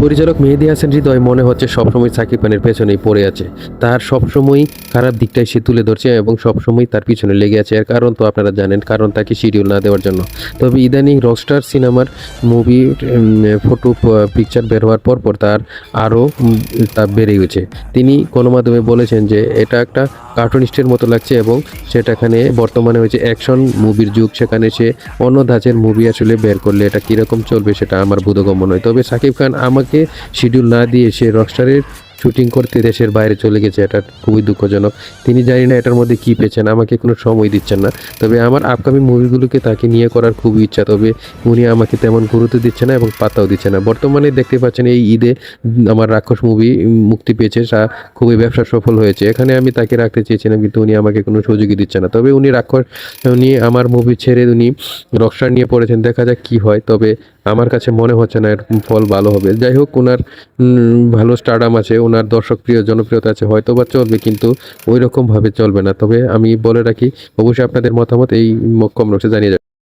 পরিচালক মেহেদী হাসান হৃদয় মনে হচ্ছে সবসময় সাকিব খানের পেছনেই পড়ে আছে। তার সবসময়ই খারাপ দিকটাই সে তুলে ধরছে এবং সবসময় তার পিছনে লেগে আছে। এর কারণ তো আপনারা জানেন, কারণ তাকে শিডিউল না দেওয়ার জন্য। তবে ইদানিং রকস্টার সিনেমার মুভি ফটো পিকচার বের হওয়ার পর তার আরও তা বেড়ে গেছে। তিনি গণমাধ্যমে বলেছেন যে এটা একটা কার্টুনিস্টের মতো লাগছে এবং সেটাখানে বর্তমানে হয়েছে অ্যাকশন মুভির যুগ, সেখানে সে অন্য ধাঁচের মুভি আসলে বের করলে এটা কীরকম চলবে সেটা আমার বোধগম্য নয়। তবে সাকিব খান আমাকে শিডিউল না দিয়ে সে রকস্টারের শুটিং করতে দেশের বাইরে চলে গেছে, এটা খুবই দুঃখজনক। তিনি জানি না এটার মধ্যে কী পেয়েছেন, আমাকে কোনো সময় দিচ্ছেন না। তবে আমার আপকামিং মুভিগুলোকে তাকে নিয়ে করার খুবই ইচ্ছা, তবে উনি আমাকে তেমন গুরুত্ব দিচ্ছে না এবং পাত্তাও দিচ্ছে না। বর্তমানে দেখতে পাচ্ছেন এই ঈদে আমার রাক্ষস মুভি মুক্তি পেয়েছে, তা খুবই ব্যবসা সফল হয়েছে। এখানে আমি তাকে রাখতে চেয়েছিলাম কিন্তু উনি আমাকে কোনো সুযোগই দিচ্ছে না। তবে উনি আমার মুভি ছেড়ে উনি রকস্টার নিয়ে পড়েছেন, দেখা যাক কী হয়। তবে আমার কাছে মনে হচ্ছে না এর ফল ভালো হবে। যাই হোক, ওনার ভালো স্টারডাম আছে, ওনার দর্শকপ্রিয় জনপ্রিয়তা আছে, হয়তো বা চলবে কিন্তু ওই রকমভাবে চলবে না। তবে আমি বলে রাখি, অবশ্যই আপনাদের মতামত এই কমেন্ট বক্সে জানিয়ে যাবেন।